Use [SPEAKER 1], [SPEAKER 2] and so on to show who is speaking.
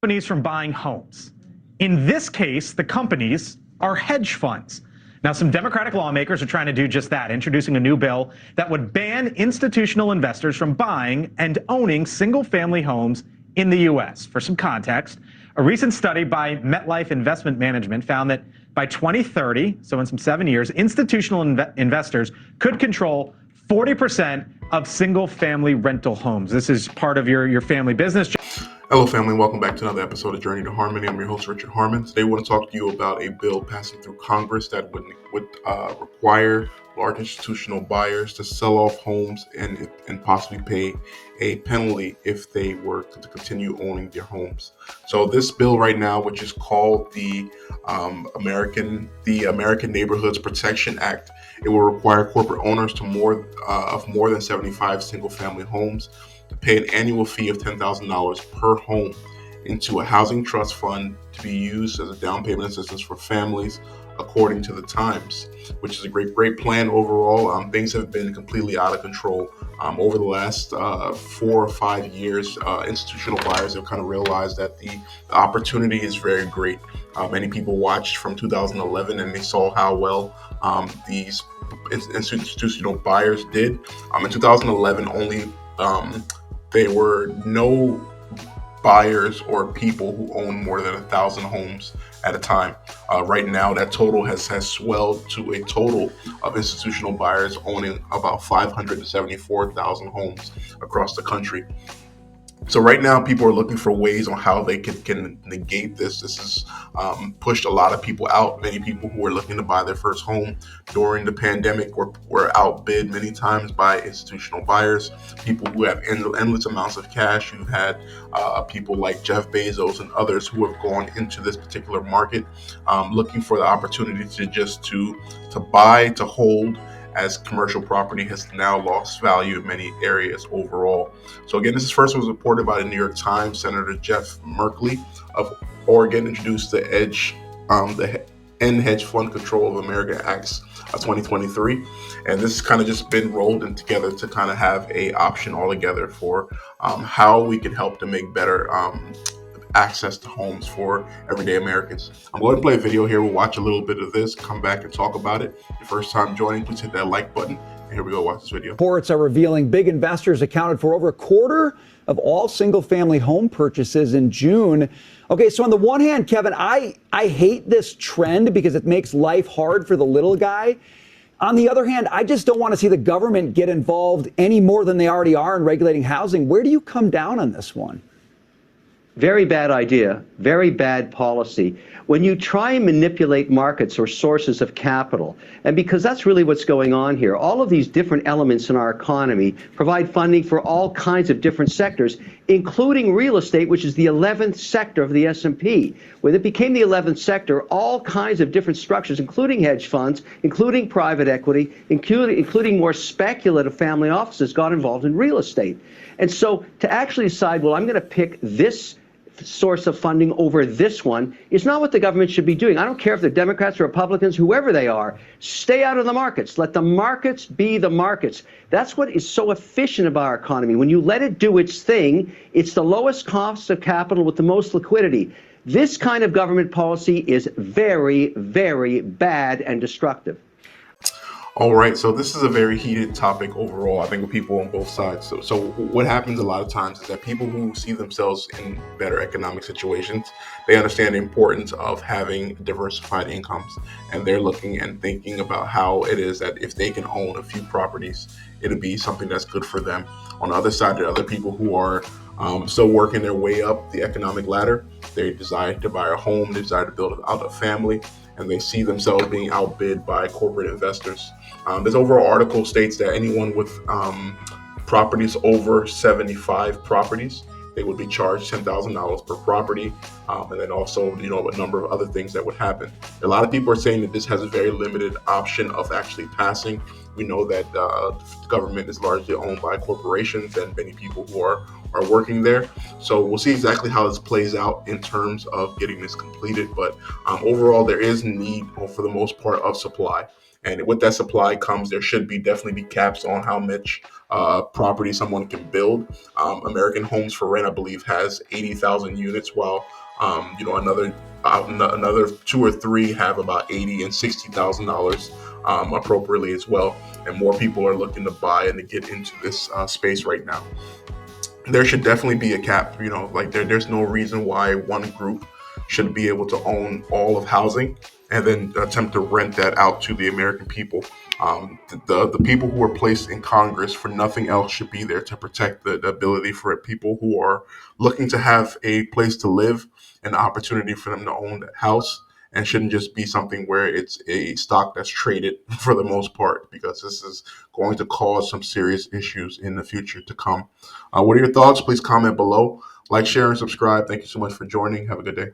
[SPEAKER 1] Companies from buying homes. In this case, the companies are hedge funds. Now, some Democratic lawmakers are trying to do just that, introducing a new bill that would ban institutional investors from buying and owning single-family homes in the U.S. For some context, a recent study by MetLife Investment Management found that by 2030, so in some 7 years, institutional investors could control 40% of single-family rental homes. This is part of your family business.
[SPEAKER 2] Hello, family. Welcome back to another episode of Journey to Harmony. I'm your host, Richard Harmon. Today, I want to talk to you about a bill passing through Congress that would require large institutional buyers to sell off homes and possibly pay a penalty if they were to continue owning their homes. So, this bill right now, which is called the American Neighborhoods Protection Act, it will require corporate owners of more than 75 single-family homes to pay an annual fee of $10,000 per home into a housing trust fund to be used as a down payment assistance for families, according to the Times, which is a great plan overall. Things have been completely out of control over the last 4 or 5 years. Institutional buyers have kind of realized that the opportunity is very great. Many people watched from 2011 and they saw how well these institutional buyers did. In 2011, only there were no buyers or people who own more than 1,000 homes at a time. Right now, that total has swelled to a total of institutional buyers owning about 574,000 homes across the country. So right now, people are looking for ways on how they can negate this. This has pushed a lot of people out. Many people who were looking to buy their first home during the pandemic were outbid many times by institutional buyers. People who have endless amounts of cash. You've had people like Jeff Bezos and others who have gone into this particular market looking for the opportunity to buy, to hold, as commercial property has now lost value in many areas overall. So again, this first was reported by the New York Times. Senator Jeff Merkley of Oregon introduced the End Hedge Fund Control of America Acts of 2023, and this has kind of just been rolled in together to kind of have a option altogether for how we can help to make better access to homes for everyday Americans. I'm going to play a video here. We'll watch a little bit of this, come back and talk about it. Your first time joining, please hit that like button. And here we go, watch this video.
[SPEAKER 3] Reports are revealing big investors accounted for over a quarter of all single-family home purchases in June. Okay, so on the one hand, Kevin, I hate this trend because it makes life hard for the little guy. On the other hand, I just don't want to see the government get involved any more than they already are in regulating housing. Where do you come down on this one?
[SPEAKER 4] Very bad idea, very bad policy. When you try and manipulate markets or sources of capital, and because that's really what's going on here, all of these different elements in our economy provide funding for all kinds of different sectors, including real estate, which is the 11th sector of the S&P. When it became the 11th sector, all kinds of different structures, including hedge funds, including private equity, including more speculative family offices, got involved in real estate. And so to actually decide, well, I'm going to pick this source of funding over this one is not what the government should be doing. I don't care if they're Democrats or Republicans, whoever they are. Stay out of the markets. Let the markets be the markets. That's what is so efficient about our economy. When you let it do its thing, it's the lowest cost of capital with the most liquidity. This kind of government policy is very, very bad and destructive.
[SPEAKER 2] All right, so this is a very heated topic overall, I think, with people on both sides. So what happens a lot of times is that people who see themselves in better economic situations, they understand the importance of having diversified incomes, and they're looking and thinking about how it is that if they can own a few properties, it'll be something that's good for them. On the other side, there are other people who are still working their way up the economic ladder. They desire to buy a home, they desire to build out a family, and they see themselves being outbid by corporate investors. This overall article states that anyone with properties over 75 properties, they would be charged $10,000 per property, and then also, a number of other things that would happen. A lot of people are saying that this has a very limited option of actually passing. We know that the government is largely owned by corporations and many people who are working there. So we'll see exactly how this plays out in terms of getting this completed. But overall, there is need, for the most part, of supply. And with that supply comes, there should definitely be caps on how much property someone can build. American Homes for Rent, I believe, has 80,000 units, while another two or three have about $80,000 and $60,000 appropriately as well. And more people are looking to buy and to get into this space right now. There should definitely be a cap. Like there's no reason why one group should be able to own all of housing and then attempt to rent that out to the American people. The people who are placed in Congress for nothing else should be there to protect the ability for people who are looking to have a place to live, an opportunity for them to own that house, and shouldn't just be something where it's a stock that's traded for the most part, because this is going to cause some serious issues in the future to come. What are your thoughts? Please comment below. Like, share, and subscribe. Thank you so much for joining. Have a good day.